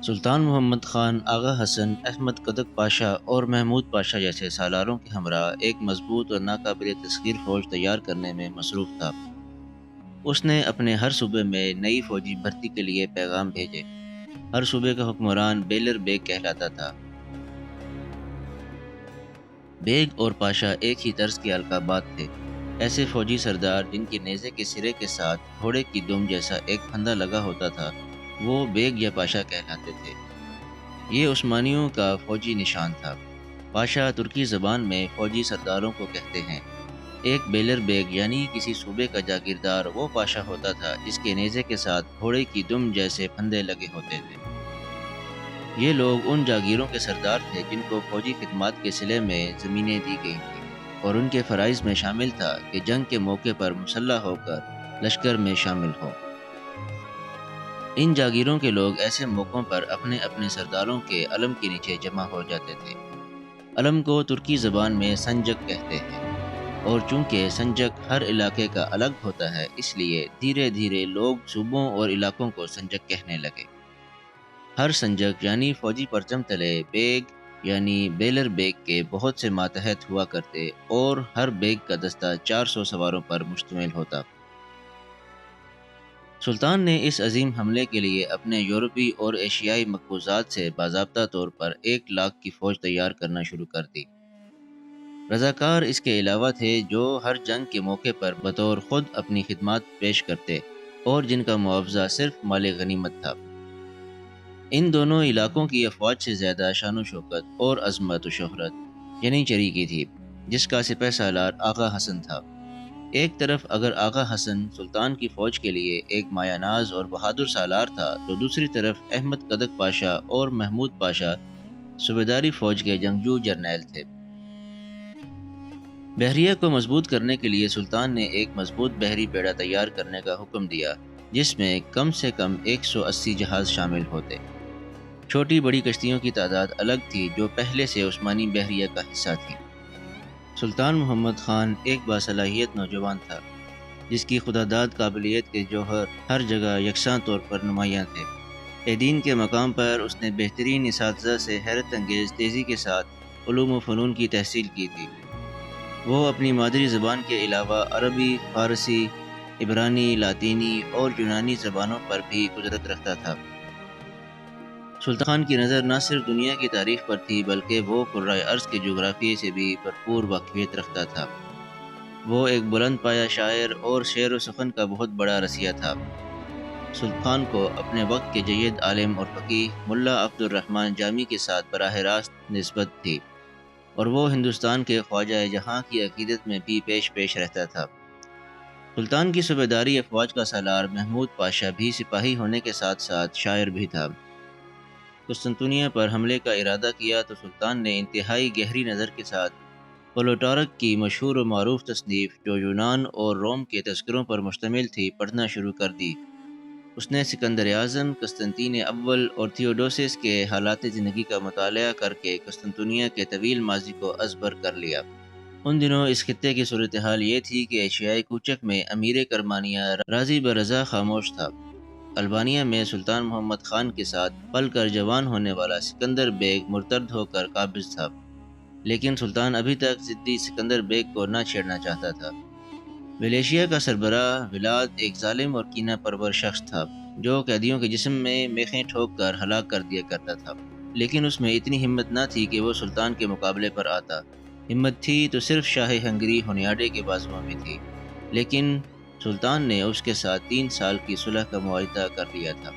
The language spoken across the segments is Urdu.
سلطان محمد خان، آغا حسن، احمد قدک پاشا اور محمود پاشا جیسے سالاروں کے ہمراہ ایک مضبوط اور ناقابل تسخیر فوج تیار کرنے میں مصروف تھا۔ اس نے اپنے ہر صوبے میں نئی فوجی بھرتی کے لیے پیغام بھیجے۔ ہر صوبے کا حکمران بیلر بیگ کہلاتا تھا۔ بیگ اور پاشا ایک ہی طرز کے القابات تھے۔ ایسے فوجی سردار جن کے نیزے کے سرے کے ساتھ گھوڑے کی دم جیسا ایک پھندا لگا ہوتا تھا، وہ بیگ یا پاشا کہلاتے تھے۔ یہ عثمانیوں کا فوجی نشان تھا۔ پاشا ترکی زبان میں فوجی سرداروں کو کہتے ہیں۔ ایک بیلر بیگ یعنی کسی صوبے کا جاگیردار وہ پاشا ہوتا تھا جس کے نیزے کے ساتھ گھوڑے کی دم جیسے پھندے لگے ہوتے تھے۔ یہ لوگ ان جاگیروں کے سردار تھے جن کو فوجی خدمات کے صلے میں زمینیں دی گئی تھیں، اور ان کے فرائض میں شامل تھا کہ جنگ کے موقع پر مسلح ہو کر لشکر میں شامل ہوں۔ ان جاگیروں کے لوگ ایسے موقعوں پر اپنے اپنے سرداروں کے علم کے نیچے جمع ہو جاتے تھے۔ علم کو ترکی زبان میں سنجق کہتے ہیں، اور چونکہ سنجق ہر علاقے کا الگ ہوتا ہے، اس لیے دھیرے دھیرے لوگ صوبوں اور علاقوں کو سنجق کہنے لگے۔ ہر سنجق یعنی فوجی پرچم تلے بیگ یعنی بیلر بیگ کے بہت سے ماتحت ہوا کرتے، اور ہر بیگ کا دستہ 400 سواروں پر مشتمل ہوتا۔ سلطان نے اس عظیم حملے کے لیے اپنے یورپی اور ایشیائی مقبوضات سے باضابطہ طور پر 1,00,000 کی فوج تیار کرنا شروع کر دی۔ رضاکار اس کے علاوہ تھے جو ہر جنگ کے موقع پر بطور خود اپنی خدمات پیش کرتے اور جن کا معاوضہ صرف مال غنیمت تھا۔ ان دونوں علاقوں کی افواج سے زیادہ شان و شوکت اور عظمت و شہرت ینیچری کی تھی، جس کا سپہ سالار آغا حسن تھا۔ ایک طرف اگر آغا حسن سلطان کی فوج کے لیے ایک مایہ ناز اور بہادر سالار تھا، تو دوسری طرف احمد قدک پاشا اور محمود پاشا صوبیداری فوج کے جنگجو جرنیل تھے۔ بحریہ کو مضبوط کرنے کے لیے سلطان نے ایک مضبوط بحری بیڑا تیار کرنے کا حکم دیا، جس میں کم سے کم 180 جہاز شامل ہوتے۔ چھوٹی بڑی کشتیوں کی تعداد الگ تھی جو پہلے سے عثمانی بحریہ کا حصہ تھی۔ سلطان محمد خان ایک باصلاحیت نوجوان تھا، جس کی خداداد قابلیت کے جوہر ہر جگہ یکساں طور پر نمایاں تھے۔ دین کے مقام پر اس نے بہترین اساتذہ سے حیرت انگیز تیزی کے ساتھ علوم و فنون کی تحصیل کی تھی۔ وہ اپنی مادری زبان کے علاوہ عربی، فارسی، عبرانی، لاطینی اور یونانی زبانوں پر بھی قدرت رکھتا تھا۔ سلطان کی نظر نہ صرف دنیا کی تاریخ پر تھی، بلکہ وہ کرۂ ارض کے جغرافیے سے بھی بھرپور واقفیت رکھتا تھا۔ وہ ایک بلند پایہ شاعر اور شعر و سخن کا بہت بڑا رسیہ تھا۔ سلطان کو اپنے وقت کے جید عالم اور فقیہ ملا عبد الرحمن جامی کے ساتھ براہ راست نسبت تھی، اور وہ ہندوستان کے خواجہ جہاں کی عقیدت میں بھی پیش رہتا تھا۔ سلطان کی صوبیداری افواج کا سالار محمود پاشا بھی سپاہی ہونے کے ساتھ ساتھ شاعر بھی تھا۔ قسطنطنیہ پر حملے کا ارادہ کیا تو سلطان نے انتہائی گہری نظر کے ساتھ پلوٹارک کی مشہور و معروف تصنیف، جو یونان اور روم کے تذکروں پر مشتمل تھی، پڑھنا شروع کر دی۔ اس نے سکندر اعظم، قسطنطین اول اور تھیوڈوسس کے حالات زندگی کا مطالعہ کر کے قسطنطنیہ کے طویل ماضی کو ازبر کر لیا۔ ان دنوں اس خطے کی صورتحال یہ تھی کہ ایشیائی کوچک میں امیر کرمانیہ راضی برضا خاموش تھا۔ البانیہ میں سلطان محمد خان کے ساتھ پل کر جوان ہونے والا سکندر بیگ مرتد ہو کر قابض تھا، لیکن سلطان ابھی تک ضدی سکندر بیگ کو نہ چھیڑنا چاہتا تھا۔ ولیشیا کا سربراہ ولاد ایک ظالم اور کینہ پرور شخص تھا، جو قیدیوں کے جسم میں میخیں ٹھوک کر ہلاک کر دیا کرتا تھا، لیکن اس میں اتنی ہمت نہ تھی کہ وہ سلطان کے مقابلے پر آتا۔ ہمت تھی تو صرف شاہ ہنگری ہونیاڈے کے بازوؤں میں تھی، لیکن سلطان نے اس کے ساتھ 3 سال کی صلح کا معاہدہ کر لیا تھا۔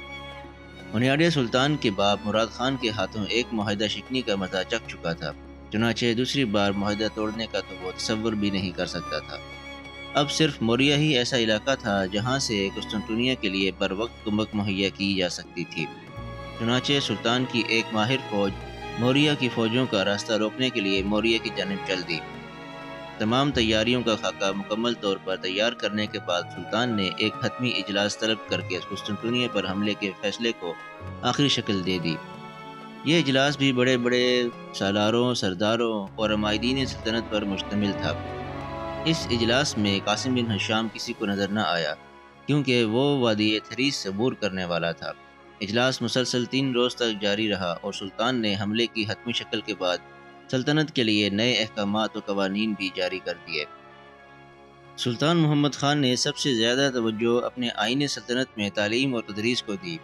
ہونیاڈے سلطان کے باپ مراد خان کے ہاتھوں ایک معاہدہ شکنی کا مزہ چکھ چکا تھا، چنانچہ دوسری بار معاہدہ توڑنے کا تو وہ تصور بھی نہیں کر سکتا تھا۔ اب صرف موریہ ہی ایسا علاقہ تھا جہاں سے قسطنطنیہ کے لیے بر وقت کمک مہیا کی جا سکتی تھی۔ چنانچہ سلطان کی ایک ماہر فوج موریہ کی فوجوں کا راستہ روکنے کے لیے موریہ کی جانب چل دی۔ تمام تیاریوں کا خاکہ مکمل طور پر تیار کرنے کے بعد سلطان نے ایک حتمی اجلاس طلب کر کے قسطنطنیہ پر حملے کے فیصلے کو آخری شکل دے دی۔ یہ اجلاس بھی بڑے بڑے سالاروں، سرداروں اور عمائدین سلطنت پر مشتمل تھا۔ اس اجلاس میں قاسم بن ہشام کسی کو نظر نہ آیا، کیونکہ وہ وادی تھریس عبور کرنے والا تھا۔ اجلاس مسلسل 3 روز تک جاری رہا اور سلطان نے حملے کی حتمی شکل کے بعد سلطنت کے لیے نئے احکامات و قوانین بھی جاری کر دیے۔ سلطان محمد خان نے سب سے زیادہ توجہ اپنے آئین سلطنت میں تعلیم اور تدریس کو دی۔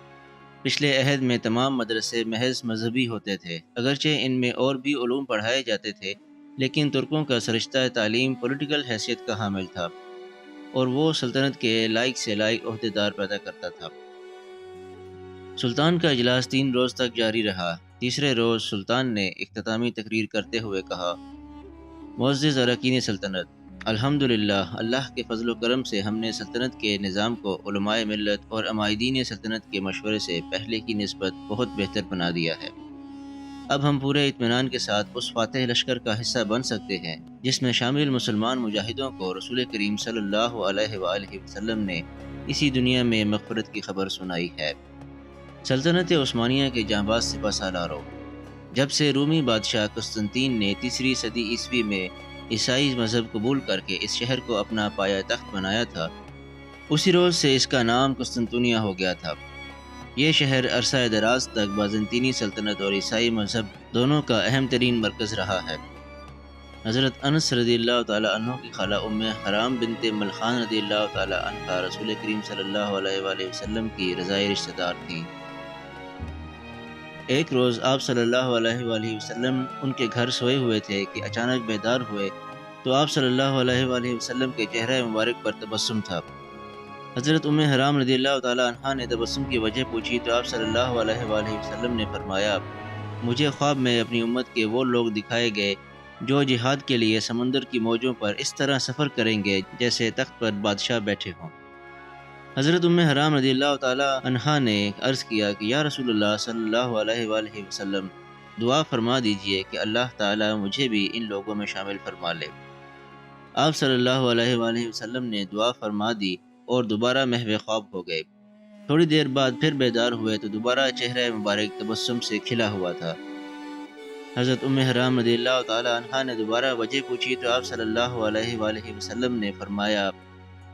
پچھلے عہد میں تمام مدرسے محض مذہبی ہوتے تھے، اگرچہ ان میں اور بھی علوم پڑھائے جاتے تھے، لیکن ترکوں کا سرشتہ تعلیم پولیٹیکل حیثیت کا حامل تھا اور وہ سلطنت کے لائق سے لائق عہدیدار پیدا کرتا تھا۔ سلطان کا اجلاس 3 روز تک جاری رہا۔ تیسرے روز سلطان نے اختتامی تقریر کرتے ہوئے کہا: معزز اراکین سلطنت، الحمدللہ اللہ کے فضل و کرم سے ہم نے سلطنت کے نظام کو علماء ملت اور عمائدین سلطنت کے مشورے سے پہلے کی نسبت بہت بہتر بنا دیا ہے۔ اب ہم پورے اطمینان کے ساتھ اس فاتح لشکر کا حصہ بن سکتے ہیں جس میں شامل مسلمان مجاہدوں کو رسول کریم صلی اللہ علیہ وآلہ وسلم نے اسی دنیا میں مغفرت کی خبر سنائی ہے۔ سلطنت عثمانیہ کے جانباز سپہ سالاروں، جب سے رومی بادشاہ قسطنطین نے 3 صدی عیسوی میں عیسائی مذہب قبول کر کے اس شہر کو اپنا پایہ تخت بنایا تھا، اسی روز سے اس کا نام قسطنطنیہ ہو گیا تھا۔ یہ شہر عرصہ دراز تک بازنطینی سلطنت اور عیسائی مذہب دونوں کا اہم ترین مرکز رہا ہے۔ حضرت انس رضی اللہ تعالیٰ عنہ کی خالہ ام حرام بنت ملخان رضی اللہ تعالیٰ عنہ رسول کریم صلی اللہ علیہ وآلہ وسلم کی رضائی رشتہ دار تھیں۔ ایک روز آپ صلی اللہ علیہ وآلہ وسلم ان کے گھر سوئے ہوئے تھے کہ اچانک بیدار ہوئے تو آپ صلی اللہ علیہ وآلہ وسلم کے چہرہ مبارک پر تبسم تھا۔ حضرت ام حرام رضی اللہ تعالیٰ عنہ نے تبسم کی وجہ پوچھی تو آپ صلی اللہ علیہ وآلہ وسلم نے فرمایا: مجھے خواب میں اپنی امت کے وہ لوگ دکھائے گئے جو جہاد کے لیے سمندر کی موجوں پر اس طرح سفر کریں گے جیسے تخت پر بادشاہ بیٹھے ہوں۔ حضرت ام حرام رضی اللہ تعالیٰ عنہا نے عرض کیا کہ یا رسول اللہ صلی اللہ علیہ وآلہ وسلم، دعا فرما دیجئے کہ اللہ تعالیٰ مجھے بھی ان لوگوں میں شامل فرما لے۔ آپ صلی اللہ علیہ وآلہ وسلم نے دعا فرما دی اور دوبارہ محو خواب ہو گئے۔ تھوڑی دیر بعد پھر بیدار ہوئے تو دوبارہ چہرہ مبارک تبسم سے کھلا ہوا تھا۔ حضرت ام حرام رضی اللہ تعالیٰ عنہا نے دوبارہ وجہ پوچھی تو آپ صلی اللہ علیہ وآلہ وسلم نے فرمایا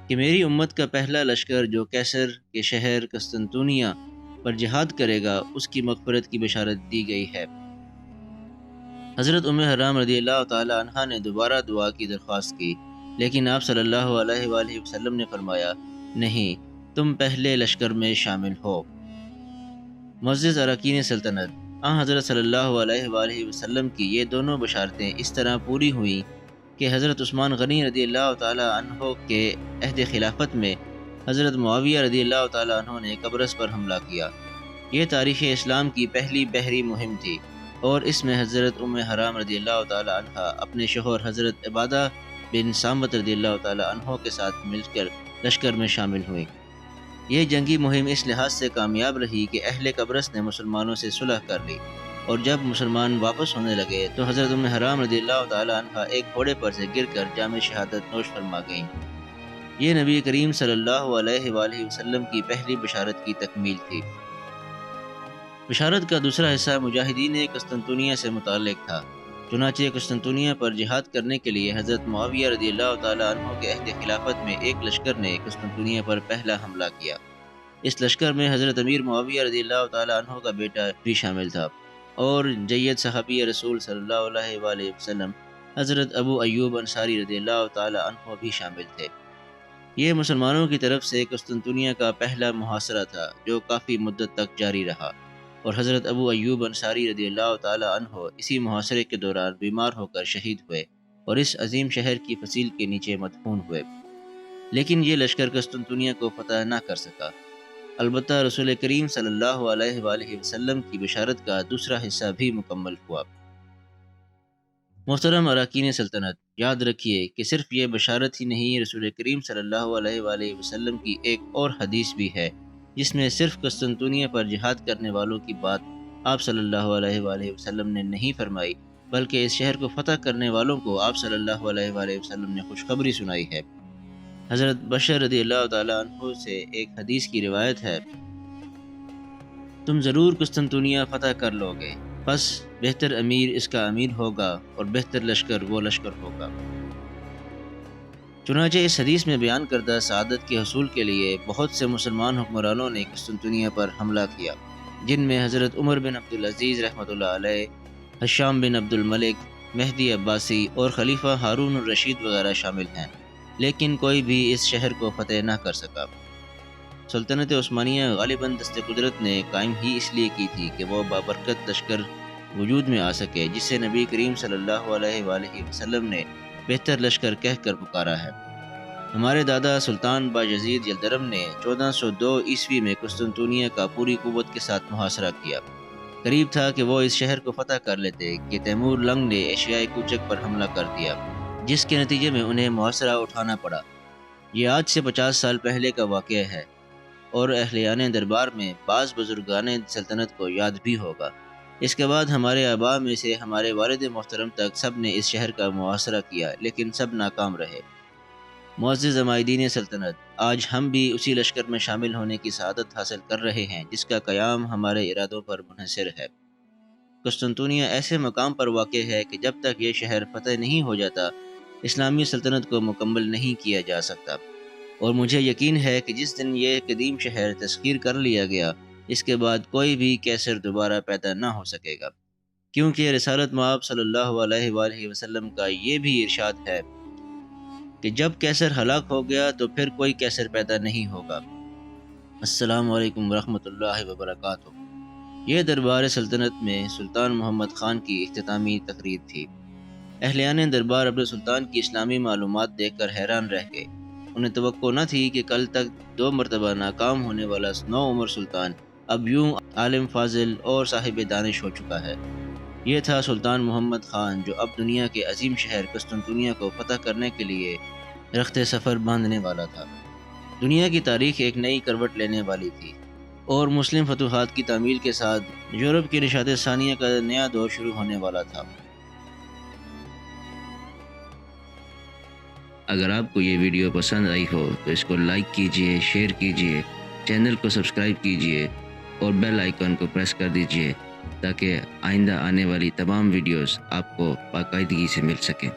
کہ میری امت کا پہلا لشکر جو کیسر کے شہر قسطنطنیہ پر جہاد کرے گا اس کی مغفرت کی بشارت دی گئی ہے۔ حضرت ام حرام رضی اللہ تعالیٰ عنہا نے دوبارہ دعا کی درخواست کی، لیکن آپ صلی اللہ علیہ وآلہ وسلم نے فرمایا: نہیں، تم پہلے لشکر میں شامل ہو۔ معزز اراکین سلطنت، حضرت صلی اللہ علیہ وآلہ وسلم کی یہ دونوں بشارتیں اس طرح پوری ہوئیں کہ حضرت عثمان غنی رضی اللہ تعالیٰ عنہ کے عہد خلافت میں حضرت معاویہ رضی اللہ تعالیٰ عنہ نے قبرص پر حملہ کیا۔ یہ تاریخ اسلام کی پہلی بحری مہم تھی اور اس میں حضرت ام حرام رضی اللہ تعالیٰ عنہ اپنے شوہر حضرت عبادہ بن صامت رضی اللہ تعالیٰ عنہ کے ساتھ مل کر لشکر میں شامل ہوئیں۔ یہ جنگی مہم اس لحاظ سے کامیاب رہی کہ اہل قبرص نے مسلمانوں سے صلح کر لی، اور جب مسلمان واپس ہونے لگے تو حضرت ام حرام رضی اللہ تعالیٰ عنہ ایک گھوڑے پر سے گر کر جام شہادت نوش فرما گئیں۔ یہ نبی کریم صلی اللہ علیہ وآلہ وسلم کی پہلی بشارت کی تکمیل تھی۔ بشارت کا دوسرا حصہ مجاہدین قسطنطنیہ سے متعلق تھا۔ چنانچہ قسطنطنیہ پر جہاد کرنے کے لیے حضرت معاویہ رضی اللہ تعالیٰ عنہ کے عہد خلافت میں ایک لشکر نے قسطنطنیہ پر پہلا حملہ کیا۔ اس لشکر میں حضرت امیر معاویہ رضی اللہ تعالیٰ عنہ کا بیٹا بھی شامل تھا اور جید صحابی رسول صلی اللہ علیہ وآلہ وسلم حضرت ابو ایوب انصاری رضی اللہ تعالیٰ عنہ بھی شامل تھے۔ یہ مسلمانوں کی طرف سے قسطنطنیہ کا پہلا محاصرہ تھا جو کافی مدت تک جاری رہا، اور حضرت ابو ایوب انصاری رضی اللہ تعالیٰ عنہ اسی محاصرے کے دوران بیمار ہو کر شہید ہوئے اور اس عظیم شہر کی فصیل کے نیچے مدفون ہوئے۔ لیکن یہ لشکر قسطنطنیہ کو فتح نہ کر سکا۔ البتہ رسول کریم صلی اللہ علیہ وآلہ وسلم کی بشارت کا دوسرا حصہ بھی مکمل ہوا۔ محترم اراکین سلطنت، یاد رکھیے کہ صرف یہ بشارت ہی نہیں، رسول کریم صلی اللہ علیہ وآلہ وسلم کی ایک اور حدیث بھی ہے جس میں صرف قسطنطنیہ پر جہاد کرنے والوں کی بات آپ صلی اللہ علیہ وآلہ وسلم نے نہیں فرمائی، بلکہ اس شہر کو فتح کرنے والوں کو آپ صلی اللہ علیہ وآلہ وسلم نے خوشخبری سنائی ہے۔ حضرت بشر رضی اللہ تعالیٰ عنہ سے ایک حدیث کی روایت ہے: تم ضرور قسطنطنیہ فتح کر لو گے، پس بہتر امیر اس کا امیر ہوگا اور بہتر لشکر وہ لشکر ہوگا۔ چنانچہ اس حدیث میں بیان کردہ سعادت کے حصول کے لیے بہت سے مسلمان حکمرانوں نے قسطنطنیہ پر حملہ کیا۔ جن میں حضرت عمر بن عبدالعزیز رحمۃ اللہ علیہ، حشام بن عبد الملک، مہدی عباسی اور خلیفہ ہارون الرشید وغیرہ شامل ہیں، لیکن کوئی بھی اس شہر کو فتح نہ کر سکا۔ سلطنت عثمانیہ غالباً دست قدرت نے قائم ہی اس لیے کی تھی کہ وہ بابرکت لشکر وجود میں آ سکے، جسے نبی کریم صلی اللہ علیہ وآلہ وسلم نے بہتر لشکر کہہ کر پکارا ہے۔ ہمارے دادا سلطان باجزید یلدرم نے 1402 عیسوی میں قسطنطنیہ کا پوری قوت کے ساتھ محاصرہ کیا۔ قریب تھا کہ وہ اس شہر کو فتح کر لیتے کہ تیمور لنگ نے ایشیائی کوچک پر حملہ کر دیا، جس کے نتیجے میں انہیں محاصرہ اٹھانا پڑا۔ یہ آج سے 50 سال پہلے کا واقعہ ہے، اور اہلیان دربار میں بعض بزرگان سلطنت کو یاد بھی ہوگا۔ اس کے بعد ہمارے آباء میں سے ہمارے والد محترم تک سب نے اس شہر کا محاصرہ کیا، لیکن سب ناکام رہے۔ معزز عمائدین سلطنت، آج ہم بھی اسی لشکر میں شامل ہونے کی سعادت حاصل کر رہے ہیں جس کا قیام ہمارے ارادوں پر منحصر ہے۔ قسطنطنیہ ایسے مقام پر واقع ہے کہ جب تک یہ شہر فتح نہیں ہو جاتا، اسلامی سلطنت کو مکمل نہیں کیا جا سکتا، اور مجھے یقین ہے کہ جس دن یہ قدیم شہر تسخیر کر لیا گیا، اس کے بعد کوئی بھی کیسر دوبارہ پیدا نہ ہو سکے گا، کیونکہ رسالت مآب صلی اللہ علیہ وآلہ وسلم کا یہ بھی ارشاد ہے کہ جب کیسر ہلاک ہو گیا تو پھر کوئی کیسر پیدا نہیں ہوگا۔ السلام علیکم ورحمۃ اللہ وبرکاتہ۔ یہ دربار سلطنت میں سلطان محمد خان کی اختتامی تقریر تھی۔ اہلیان دربار عبد السلطان کی اسلامی معلومات دیکھ کر حیران رہ گئے۔ انہیں توقع نہ تھی کہ کل تک 2 مرتبہ ناکام ہونے والا نو عمر سلطان اب یوں عالم فاضل اور صاحب دانش ہو چکا ہے۔ یہ تھا سلطان محمد خان، جو اب دنیا کے عظیم شہر قسطنطنیہ کو فتح کرنے کے لیے رخت سفر باندھنے والا تھا۔ دنیا کی تاریخ ایک نئی کروٹ لینے والی تھی، اور مسلم فتوحات کی تعمیل کے ساتھ یورپ کی نشاط ثانیہ کا نیا دور شروع ہونے والا تھا۔ اگر آپ کو یہ ویڈیو پسند آئی ہو تو اس کو لائک کیجئے، شیئر کیجئے، چینل کو سبسکرائب کیجئے اور بیل آئیکن کو پریس کر دیجئے تاکہ آئندہ آنے والی تمام ویڈیوز آپ کو باقاعدگی سے مل سکیں۔